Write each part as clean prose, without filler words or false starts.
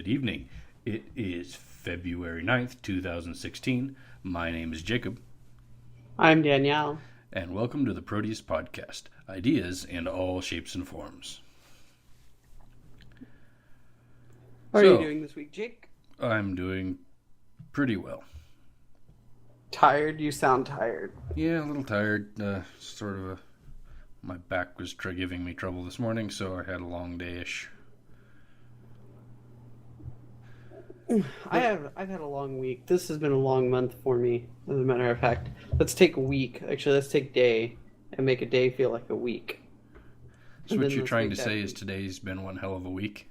Good evening. It is February 9th, 2016. My name is Jacob. I'm Danielle. And welcome to the Proteus Podcast. Ideas in all shapes and forms. How are you doing this week, Jake? I'm doing pretty well. Tired? You sound tired. Yeah, a little tired. My back was giving me trouble this morning, so I had a long day-ish. I've had a long week. This has been a long month for me, as a matter of fact. Let's take a week. Actually, let's take day and make a day feel like a week. So what you're trying to say is today's been one hell of a week?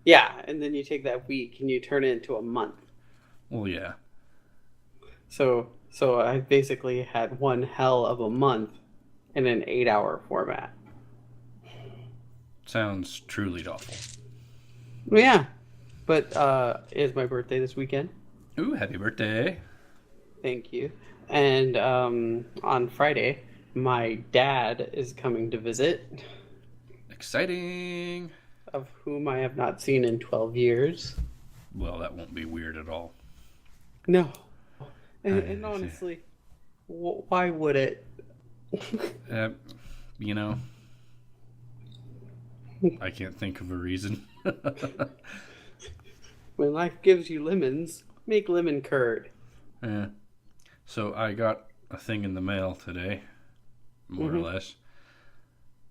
Yeah, and then you take that week and you turn it into a month. Well, yeah. So I basically had one hell of a month in an 8-hour format. Sounds truly awful. Yeah, but it's my birthday this weekend. Ooh, happy birthday. Thank you. And on Friday, my dad is coming to visit. Exciting. Of whom I have not seen in 12 years. Well, that won't be weird at all. No. And honestly, why would it? I can't think of a reason. When life gives you lemons, make lemon curd. Yeah. So I got a thing in the mail today, more or less.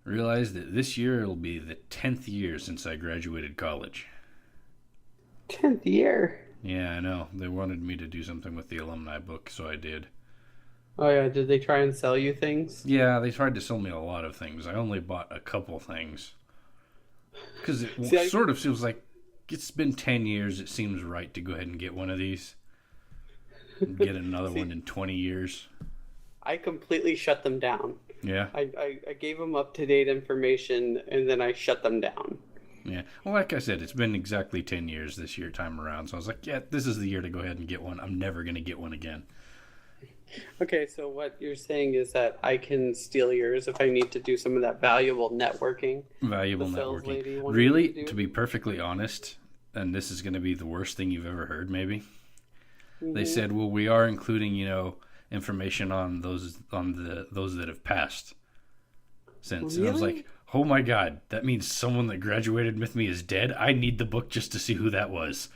Realized that this year it'll be the 10th year since I graduated college. 10th year? Yeah, I know. They wanted me to do something with the alumni book, so I did. Oh yeah, did they try and sell you things? Yeah, they tried to sell me a lot of things. I only bought a couple things. Because it sort of feels like it's been 10 years. It seems right to go ahead and get one of these. And get another one in 20 years. I completely shut them down. Yeah. I gave them up-to-date information, and then I shut them down. Yeah. Well, like I said, it's been exactly 10 years this year time around. So I was like, yeah, this is the year to go ahead and get one. I'm never going to get one again. Okay, so what you're saying is that I can steal yours if I need to do some of that valuable networking. Valuable networking. Really, to be perfectly honest, and this is going to be the worst thing you've ever heard, maybe. Mm-hmm. They said, well, we are including, information on those that have passed since. Really? And I was like, oh my God, that means someone that graduated with me is dead? I need the book just to see who that was.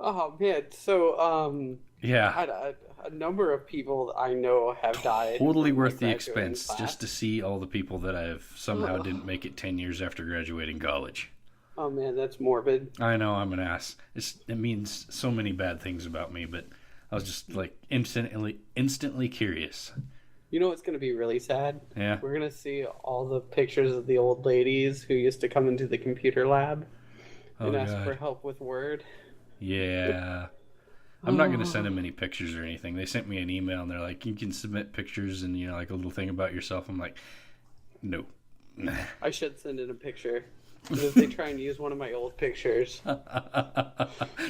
Oh, man. So, yeah. A number of people I know have died. Totally worth the expense just to see all the people that I've somehow didn't make it 10 years after graduating college. Oh, man, that's morbid. I know, I'm an ass. It means so many bad things about me, but I was just like instantly curious. You know what's going to be really sad? Yeah. We're going to see all the pictures of the old ladies who used to come into the computer lab and ask for help with Word. Yeah. I'm not going to send them any pictures or anything. They sent me an email and they're like, you can submit pictures and, like a little thing about yourself. I'm like, no. I should send in a picture. If they try and use one of my old pictures.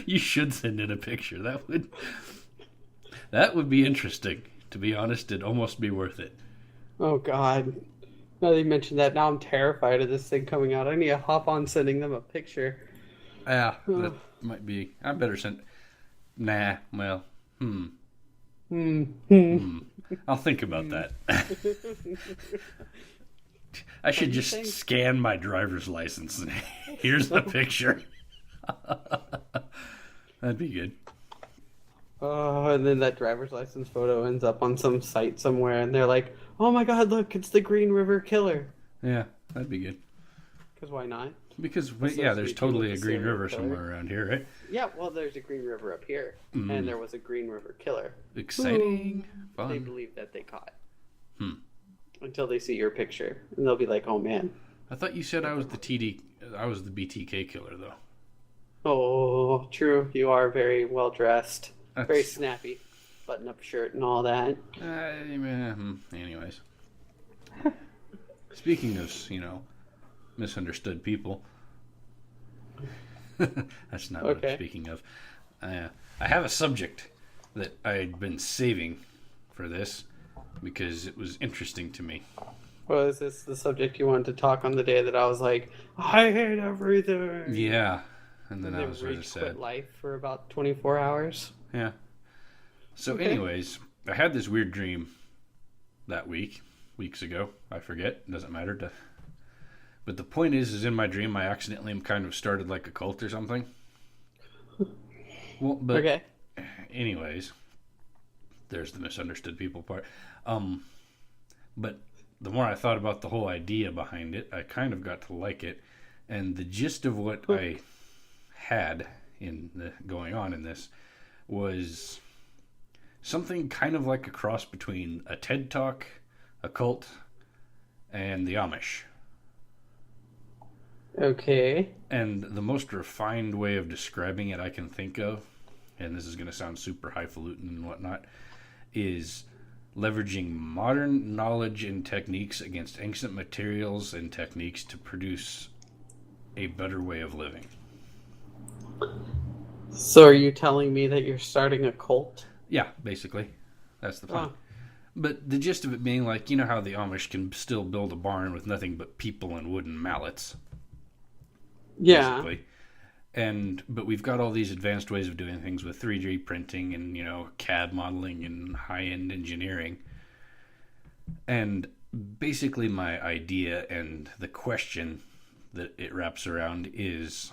You should send in a picture. That would be interesting. To be honest, it'd almost be worth it. Oh, God. Now that you mentioned that, now I'm terrified of this thing coming out. I need to hop on sending them a picture. Yeah, that might be. I better send... Nah, well, I'll think about that. I should just scan my driver's license and here's the picture. That'd be good. Oh, and then that driver's license photo ends up on some site somewhere and they're like, oh my God, look, it's the Green River Killer. Yeah, that'd be good. Because why not? Because, there's totally a Green River somewhere around here, right? Yeah, well, there's a Green River up here, and there was a Green River Killer. Exciting. Fun. They believe that they caught. Until they see your picture, and they'll be like, oh, man. I thought you said I was the BTK killer, though. Oh, true. You are very well-dressed. Very snappy. Button-up shirt and all that. Anyways. Speaking of, misunderstood people. That's not what I'm speaking of. I have a subject that I'd been saving for this because it was interesting to me. Well, is this the subject you wanted to talk on the day that I was like, I hate everything? Yeah. And then And I was really rage sad. quit life for about 24 hours. Yeah. So, Okay. anyways, I had this weird dream that weeks ago. I forget. It doesn't matter. But the point is in my dream, I accidentally kind of started like a cult or something. Well, but Okay. anyways, there's the misunderstood people part. But the more I thought about the whole idea behind it, I kind of got to like it. And the gist of what I had in the going on in this was something kind of like a cross between a TED Talk, a cult, and the Amish. Okay. And the most refined way of describing it I can think of, and this is going to sound super highfalutin and whatnot, is leveraging modern knowledge and techniques against ancient materials and techniques to produce a better way of living. So are you telling me that you're starting a cult? Yeah, basically. That's the point. Oh. But the gist of it being like, you know how the Amish can still build a barn with nothing but people and wooden mallets. Yeah. Basically. But we've got all these advanced ways of doing things with 3D printing and, CAD modeling and high-end engineering. And basically my idea and the question that it wraps around is,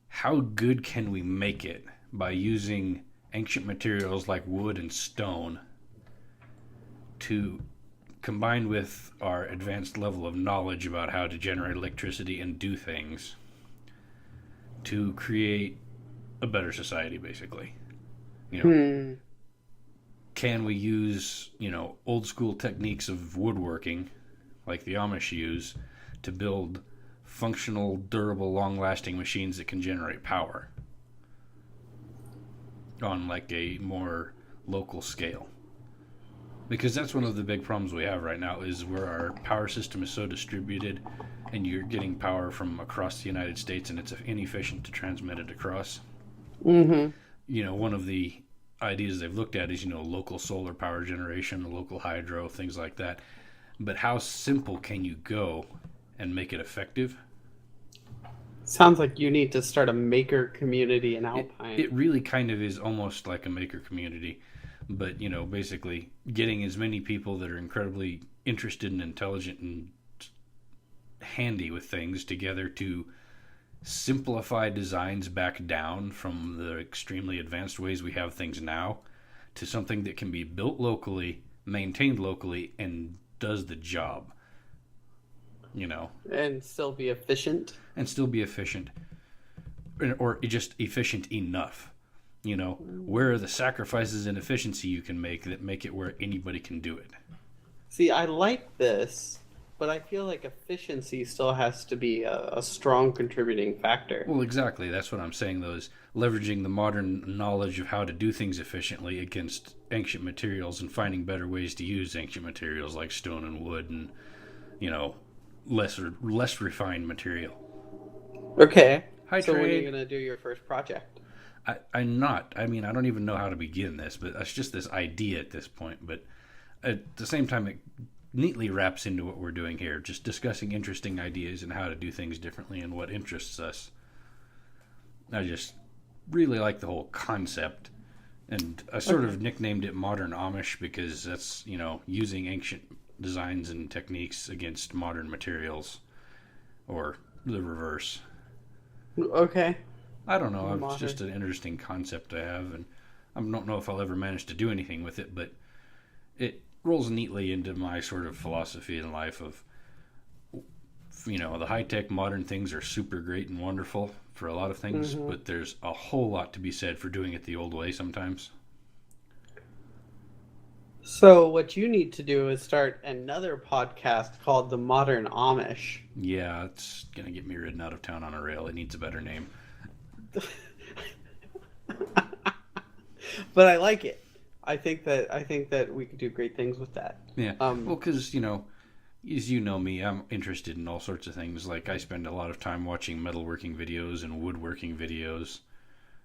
how good can we make it by using ancient materials like wood and stone to combine with our advanced level of knowledge about how to generate electricity and do things to create a better society, basically. Can we use, old school techniques of woodworking like the Amish use to build functional, durable, long-lasting machines that can generate power on like a more local scale? Because that's one of the big problems we have right now is where our power system is so distributed and you're getting power from across the United States and it's inefficient to transmit it across. Mm-hmm. One of the ideas they've looked at is, local solar power generation, local hydro, things like that. But how simple can you go and make it effective? Sounds like you need to start a maker community in Alpine. It really kind of is almost like a maker community. But, basically getting as many people that are incredibly interested and intelligent and handy with things together to simplify designs back down from the extremely advanced ways we have things now to something that can be built locally, maintained locally, and does the job. And still be efficient. Or just efficient enough. Where are the sacrifices and efficiency you can make that make it where anybody can do it? See, I like this, but I feel like efficiency still has to be a strong contributing factor. Well, exactly. That's what I'm saying, though, is leveraging the modern knowledge of how to do things efficiently against ancient materials and finding better ways to use ancient materials like stone and wood and, less refined material. Okay. Hi, so when are you trade. going to do your first project? I'm not. I mean, I don't even know how to begin this, but that's just this idea at this point. But at the same time, it neatly wraps into what we're doing here, just discussing interesting ideas and how to do things differently and what interests us. I just really like the whole concept. And I sort of nicknamed it Modern Amish because that's, using ancient designs and techniques against modern materials, or the reverse. Okay. I don't know. It's just an interesting concept I have, and I don't know if I'll ever manage to do anything with it, but it rolls neatly into my sort of philosophy in life of, the high-tech modern things are super great and wonderful for a lot of things, but there's a whole lot to be said for doing it the old way sometimes. So what you need to do is start another podcast called The Modern Amish. Yeah, it's going to get me ridden out of town on a rail. It needs a better name. But I like it. I think that we could do great things with that. Yeah. Well, because, as you know me, I'm interested in all sorts of things. Like, I spend a lot of time watching metalworking videos and woodworking videos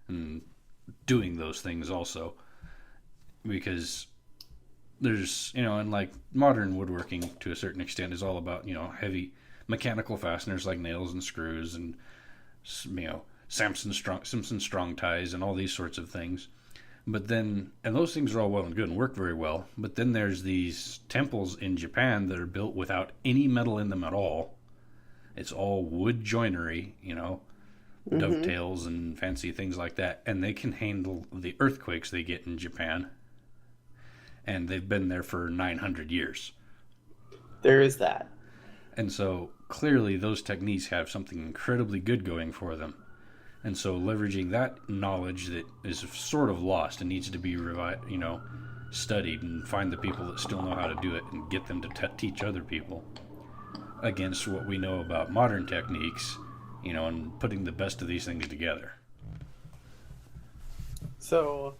and doing those things also. Because there's, and like modern woodworking to a certain extent is all about, heavy mechanical fasteners like nails and screws and, Simpson strong ties and all these sorts of things. But then, and those things are all well and good and work very well. But then there's these temples in Japan that are built without any metal in them at all. It's all wood joinery, dovetails and fancy things like that. And they can handle the earthquakes they get in Japan. And they've been there for 900 years. There is that. And so clearly those techniques have something incredibly good going for them. And so leveraging that knowledge that is sort of lost and needs to be studied, and find the people that still know how to do it and get them to teach other people against what we know about modern techniques, and putting the best of these things together. So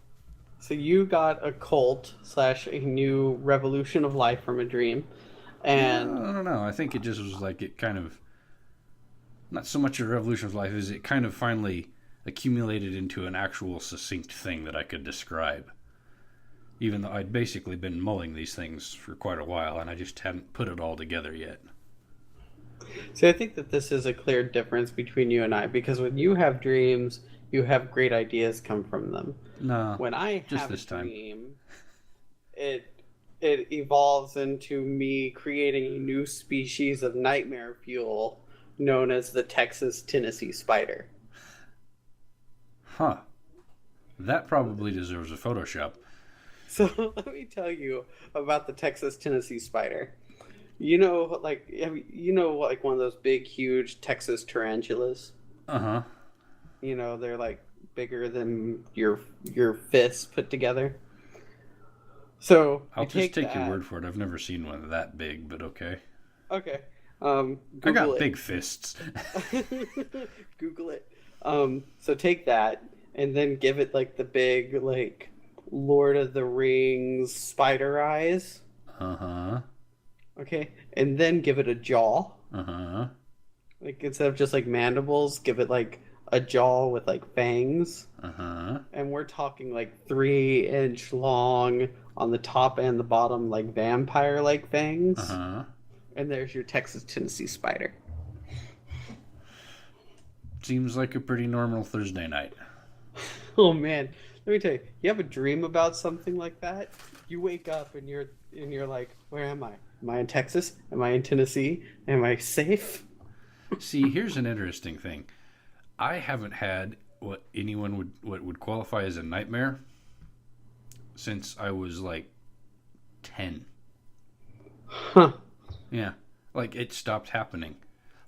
you got a cult / a new revolution of life from a dream. And I don't know. I think it just was like it kind of, not so much a revolution of life as it kind of finally accumulated into an actual succinct thing that I could describe. Even though I'd basically been mulling these things for quite a while and I just hadn't put it all together yet. So I think that this is a clear difference between you and I, because when you have dreams, you have great ideas come from them. No, when I just have this a time. dream, it evolves into me creating a new species of nightmare fuel known as the Texas Tennessee spider. Huh. That probably deserves a Photoshop. So let me tell you about the Texas Tennessee spider. Like one of those big, huge Texas tarantulas? Uh-huh. They're like bigger than your fist put together. So I'll just take your word for it. I've never seen one that big, but okay. Okay. I got big fists. Google it. So take that and then give it like the big, like, Lord of the Rings spider eyes. Uh-huh. Okay. And then give it a jaw. Uh-huh. Like, instead of just like mandibles, give it like a jaw with like fangs. Uh-huh. And we're talking like 3-inch long on the top and the bottom, like vampire-like fangs. Uh-huh. And there's your Texas Tennessee spider. Seems like a pretty normal Thursday night. Oh man, let me tell you, you have a dream about something like that, you wake up and you're like, where am I? Am I in Texas? Am I in Tennessee? Am I safe? See, here's an interesting thing. I haven't had what anyone would qualify as a nightmare since I was like 10. Huh. Yeah. Like, it stopped happening.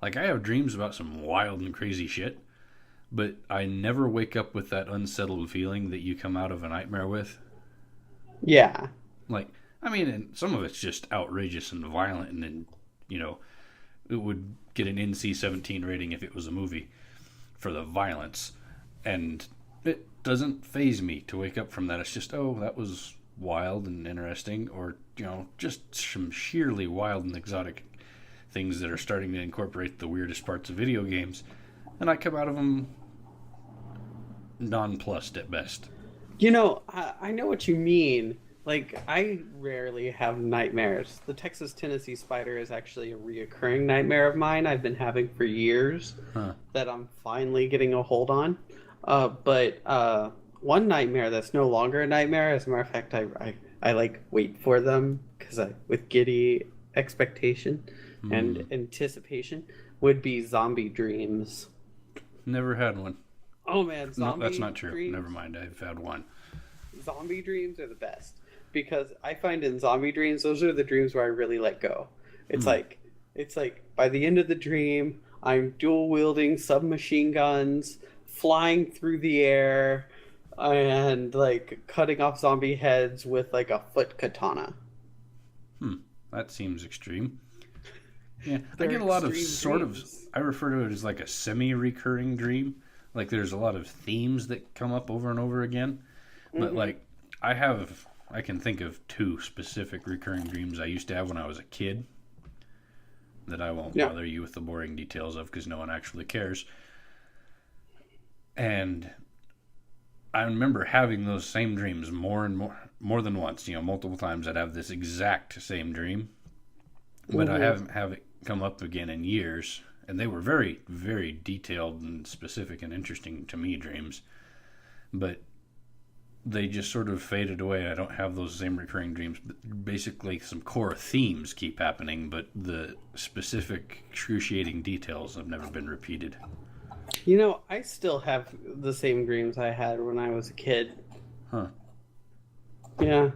Like, I have dreams about some wild and crazy shit, but I never wake up with that unsettled feeling that you come out of a nightmare with. Yeah. Like, I mean, and some of it's just outrageous and violent, and then, it would get an NC-17 rating if it was a movie for the violence. And it doesn't faze me to wake up from that. It's just, oh, that was wild and interesting, or, just some sheerly wild and exotic things that are starting to incorporate the weirdest parts of video games. And I come out of them nonplussed at best. I know what you mean. Like, I rarely have nightmares. The Texas Tennessee spider is actually a reoccurring nightmare of mine I've been having for years that I'm finally getting a hold on. But one nightmare that's no longer a nightmare, as a matter of fact, I like wait for them with giddy expectation and anticipation, would be zombie dreams. Never had one. Oh man, no, that's not true. Dreams, never mind, I've had one. Zombie dreams are the best, because I find in zombie dreams, those are the dreams where I really let go. It's like by the end of the dream, I'm dual wielding submachine guns, flying through the air, and like cutting off zombie heads with like a foot katana. That seems extreme. Yeah, I get a lot of I refer to it as like a semi-recurring dream. Like, there's a lot of themes that come up over and over again. But like, I can think of 2 specific recurring dreams I used to have when I was a kid that I won't bother you with the boring details of, because no one actually cares. And I remember having those same dreams more than once. Multiple times I'd have this exact same dream, but I haven't have it come up again in years. and they were very, very detailed and specific and interesting to me dreams. But they just sort of faded away. I don't have those same recurring dreams. Basically, some core themes keep happening, but the specific excruciating details have never been repeated. You know, I still have the same dreams I had when I was a kid. Huh. Yeah.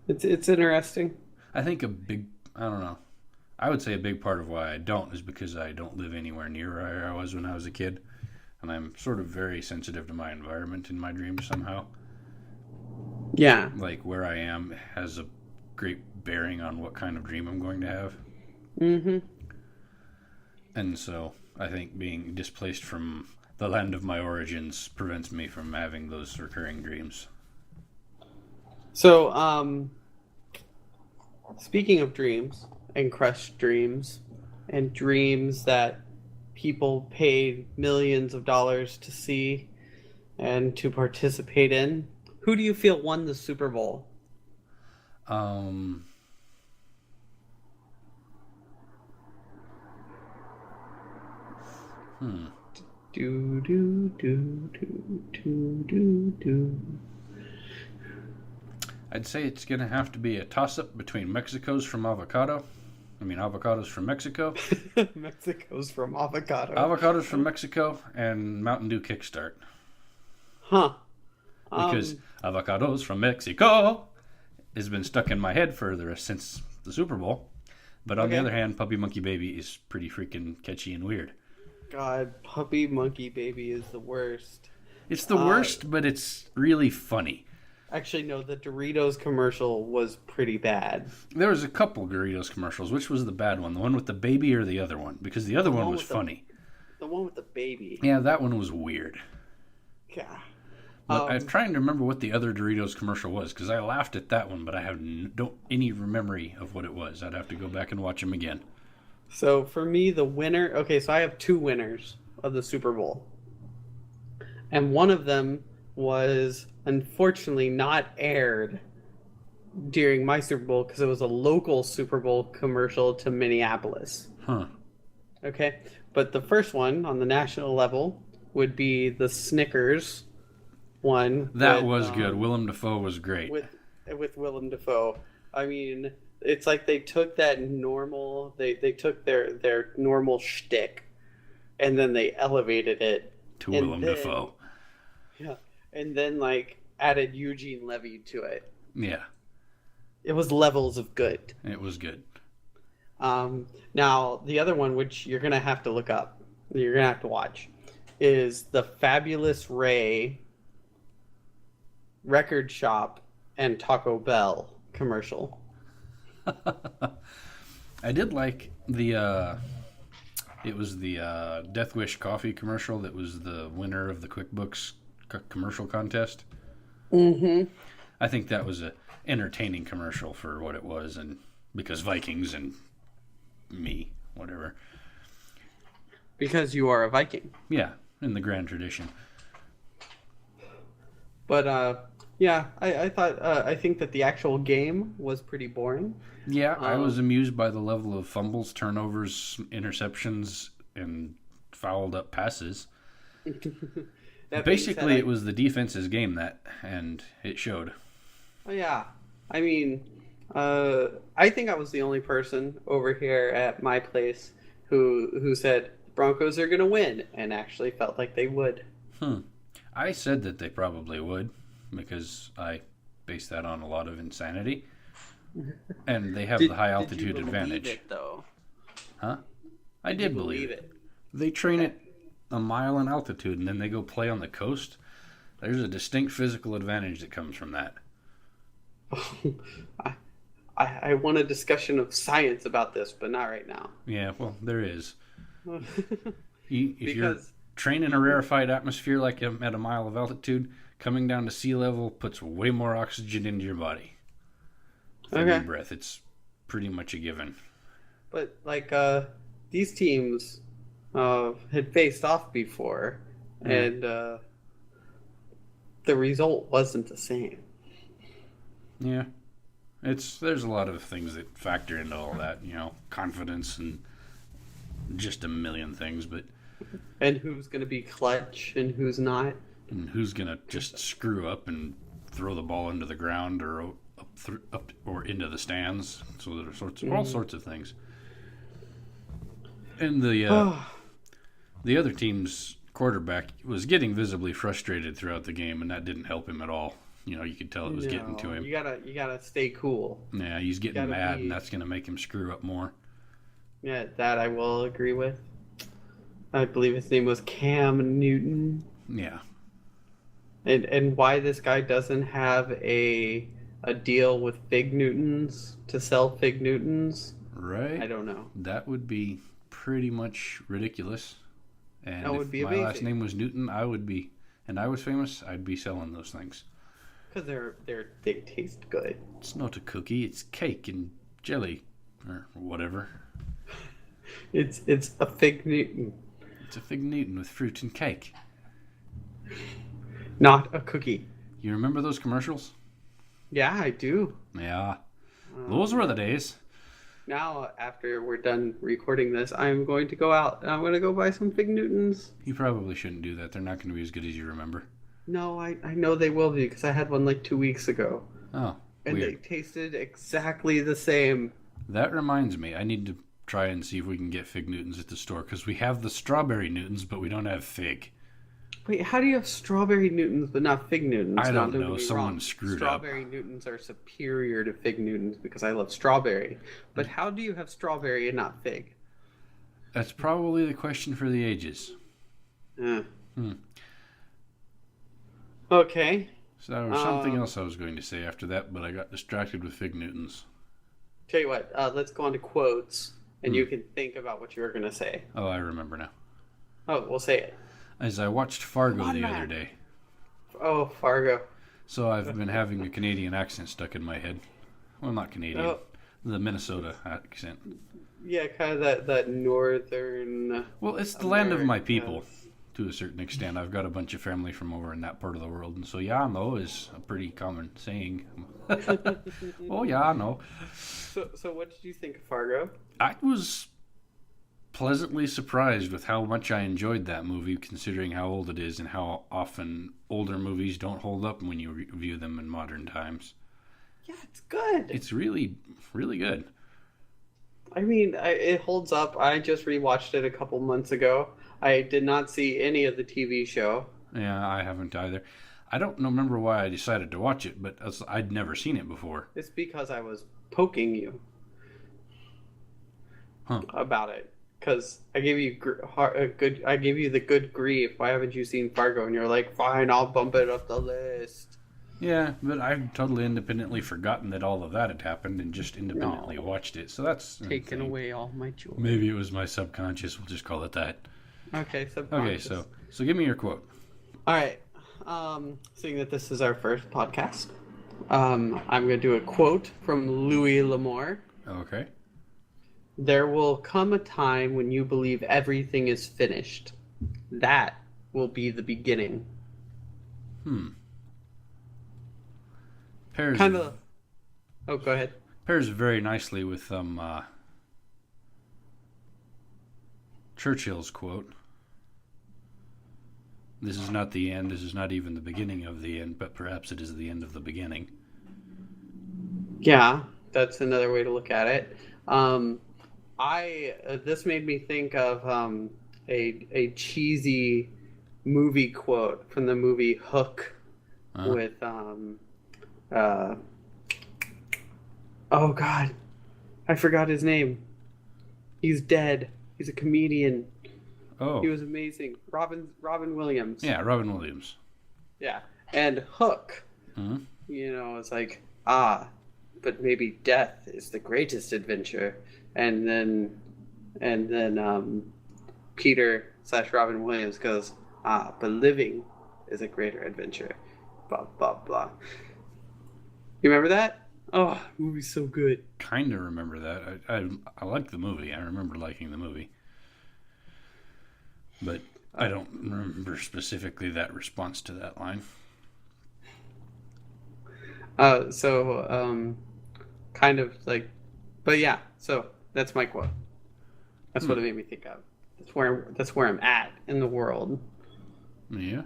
It's interesting. I think I don't know. I would say a big part of why I don't is because I don't live anywhere near where I was when I was a kid. And I'm sort of very sensitive to my environment in my dreams somehow. Yeah. Like where I am has a great bearing on what kind of dream I'm going to have. Mm-hmm. And so I think being displaced from the land of my origins prevents me from having those recurring dreams. So, speaking of dreams and crushed dreams and dreams that people paid millions of dollars to see and to participate in, who do you feel won the Super Bowl? Do do do do do do do. I'd say it's going to have to be a toss-up between avocados from Mexico. Mexico's from avocado. Avocados from Mexico and Mountain Dew Kickstart. Huh. Because avocados from Mexico has been stuck in my head since the Super Bowl. But on the other hand, Puppy Monkey Baby is pretty freaking catchy and weird. God, Puppy Monkey Baby is the worst. It's the worst, but it's really funny. Actually, no, the Doritos commercial was pretty bad. There was a couple Doritos commercials. Which was the bad one? The one with the baby or the other one? Because the other one was funny. The one with the baby. Yeah, that one was weird. Yeah. But I'm trying to remember what the other Doritos commercial was, because I laughed at that one, but I have any memory of what it was. I'd have to go back and watch them again. So for me, the winner... Okay, so I have two winners of the Super Bowl. And one of them was unfortunately not aired during my Super Bowl because it was a local Super Bowl commercial to Minneapolis. Huh. Okay, but the first one on the national level would be the Snickers one. That was good. Willem Dafoe was great. With Willem Dafoe. I mean, it's like they took that normal... They took their normal shtick and then they elevated it. To Willem Dafoe. Yeah. And then, added Eugene Levy to it. Yeah. It was levels of good. It was good. Now, the other one, which you're going to have to look up, you're going to have to watch, is the Fabulous Ray Record Shop and Taco Bell commercial. I did like the... it was the Death Wish coffee commercial that was the winner of the QuickBooks commercial contest. Mm-hmm. I think that was a entertaining commercial for what it was, and because Vikings and me, whatever. Because you are a Viking. Yeah, in the grand tradition. But I think that the actual game was pretty boring. Yeah, I was amused by the level of fumbles, turnovers, interceptions, and fouled up passes. Basically, it was the defense's game and it showed. Oh, yeah. I mean, I think I was the only person over here at my place who said Broncos are going to win and actually felt like they would. I said that they probably would because I based that on a lot of insanity. And they have the high altitude advantage. Did you believe it, though? Huh? I did believe it. They train at a mile in altitude and then they go play on the coast. There's a distinct physical advantage that comes from that. I want a discussion of science about this, but not right now. Yeah, well, there is. If you're training a rarefied atmosphere like at a mile of altitude, coming down to sea level puts way more oxygen into your body. For your breath, it's pretty much a given. But these teams had faced off before, and the result wasn't the same. Yeah, there's a lot of things that factor into all that, confidence and just a million ththings, but... And who's going to be clutch and who's not. And who's going to just screw up and throw the ball into the ground or up or into the stands. So there are all sorts of things. And the other team's quarterback was getting visibly frustrated throughout the game, and that didn't help him at all. You know, you could tell it was getting to him. You gotta stay cool. Yeah, he's getting mad, and that's going to make him screw up more. Yeah, that I will agree with. I believe his name was Cam Newton. Yeah. And why this guy doesn't have a deal with Fig Newtons to sell Fig Newtons, right? I don't know. That would be pretty much ridiculous. And that would be my amazing. last name was Newton, and I was famous, I'd be selling those things. Because they taste good. It's not a cookie, it's cake and jelly or whatever. It's a Fig Newton. It's a Fig Newton with fruit and cake. Not a cookie. You remember those commercials? Yeah, I do. Yeah. Those were the days. Now, after we're done recording this, I'm going to go out and I'm going to go buy some Fig Newtons. You probably shouldn't do that. They're not going to be as good as you remember. No, I know they will be because I had one like 2 weeks ago. Oh, and weird. they tasted exactly the same. That reminds me, I need to try and see if we can get Fig Newtons at the store because we have the strawberry Newtons, but we don't have fig. Wait, how do you have strawberry Newtons but not Fig Newtons? I don't know. Someone screwed up. Strawberry Newtons are superior to Fig Newtons because I love strawberry. But how do you have strawberry and not fig? That's probably the question for the ages. Okay. So there was something else I was going to say after that, but I got distracted with Fig Newtons. Tell you what, let's go on to quotes, and you can think about what you were going to say. Oh, I remember now. Oh, we'll say it. As I watched Fargo the other day. Oh, Fargo. So I've been having a Canadian accent stuck in my head. Well, not Canadian. Oh. The Minnesota accent. Yeah, kind of that northern... Well, it's the land of my people, to a certain extent. I've got a bunch of family from over in that part of the world, and so yeah, no is a pretty common saying. Oh, yeah, no. So what did you think of Fargo? I was pleasantly surprised with how much I enjoyed that movie, considering how old it is and how often older movies don't hold up when you view them in modern times. Yeah, it's good. It's really, really good. I mean, it holds up. I just rewatched it a couple months ago. I did not see any of the TV show. Yeah, I haven't either. I don't remember why I decided to watch it, but I'd never seen it before. It's because I was poking you about it. Because I gave you the good grief. Why haven't you seen Fargo? And you're like, fine, I'll bump it up the list. Yeah, but I've totally independently forgotten that all of that had happened and just independently watched it. So that's taken away all my joy. Maybe it was my subconscious. We'll just call it that. Okay, subconscious. Okay, so give me your quote. All right. Seeing that this is our first podcast, I'm going to do a quote from Louis L'Amour. Okay. There will come a time when you believe everything is finished. That will be the beginning. Pairs kind of. Oh, go ahead. Pairs very nicely with Churchill's quote. This is not the end. This is not even the beginning of the end, but perhaps it is the end of the beginning. Yeah, that's another way to look at it. This made me think of a cheesy movie quote from the movie Hook with oh God, I forgot his name. He's dead. He's a comedian. Oh, he was amazing. Robin Williams. Yeah, Robin Williams. Yeah, and Hook. You know, it's like but maybe death is the greatest adventure. And then Peter / Robin Williams goes, but living is a greater adventure. Blah, blah, blah. You remember that? Oh, the movie's so good. Kind of remember that. I like the movie. I remember liking the movie. But I don't remember specifically that response to that line. Kind of like, but yeah, so that's my quote. That's what it made me think of. That's where I'm at in the world. Yeah.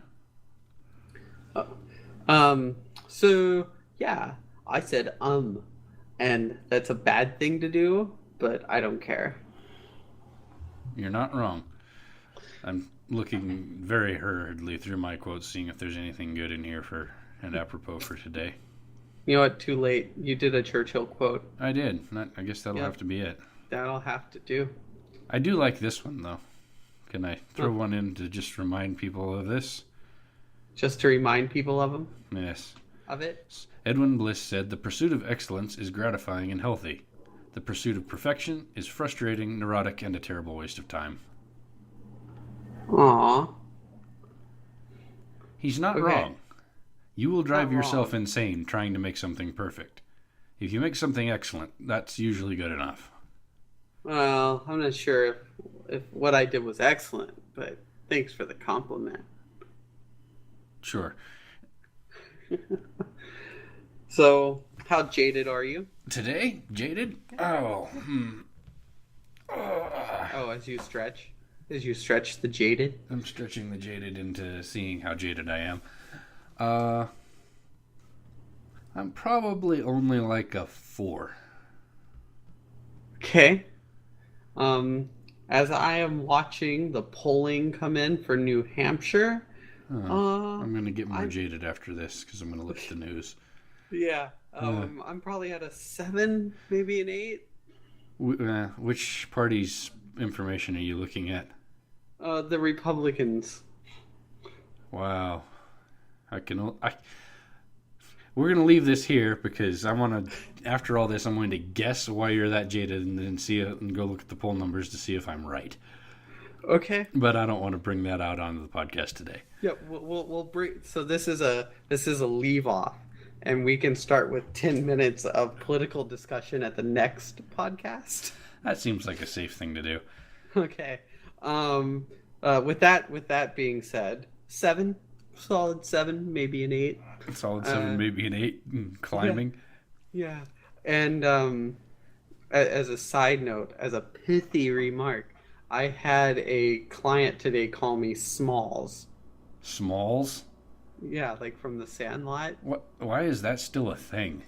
So yeah, I said and that's a bad thing to do, but I don't care. You're not wrong. I'm looking very hurriedly through my quotes, seeing if there's anything good in here and apropos for today. You know what? Too late. You did a Churchill quote. I did. I guess that'll have to be it. That'll have to do. I do like this one, though. Can I throw one in to just remind people of this? Just to remind people of them? Yes. Of it? Edwin Bliss said, "The pursuit of excellence is gratifying and healthy. The pursuit of perfection is frustrating, neurotic, and a terrible waste of time." Aww. He's not wrong. You will drive Not yourself wrong. insane trying to make something perfect. If you make something excellent, that's usually good enough. Well, I'm not sure if what I did was excellent, but thanks for the compliment. Sure. So, how jaded are you? Today? Jaded? Oh. Oh, as you stretch the jaded? I'm stretching the jaded into seeing how jaded I am. I'm probably only like a 4. Okay. As I am watching the polling come in for New Hampshire, I'm going to get more jaded after this because I'm going to look at the news. Yeah. I'm probably at a 7, maybe an 8. Which party's information are you looking at? The Republicans. Wow. We're going to leave this here because I want to, after all this, I'm going to guess why you're that jaded and then see it and go look at the poll numbers to see if I'm right. Okay. But I don't want to bring that out onto the podcast today. Yeah, we'll bring. So this is a leave off, and we can start with 10 minutes of political discussion at the next podcast. That seems like a safe thing to do. Okay. With that being said, 7, solid 7, maybe an 8. Solid 7, maybe an 8, climbing. Yeah. And as a side note, as a pithy remark, I had a client today call me Smalls. Smalls? Yeah, like from The Sandlot. What? Why is that still a thing?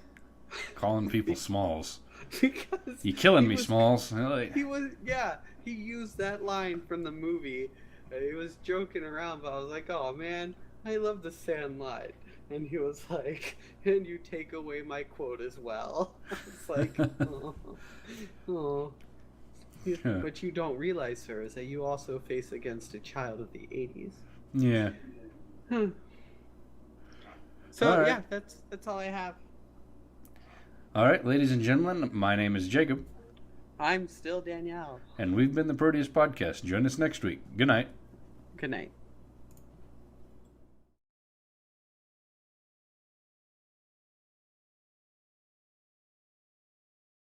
Calling people Smalls. Because You killing me, Smalls. He used that line from the movie. He was joking around, but I was like, "Oh man, I love The Sandlot." And he was like, "And you take away my quote as well." It's like, oh. What you don't realize, sir, is that you also face against a child of the 80s. Yeah. So, right. yeah, that's all I have. All right, ladies and gentlemen, my name is Jacob. I'm still Danielle. And we've been the Proteus Podcast. Join us next week. Good night. Good night.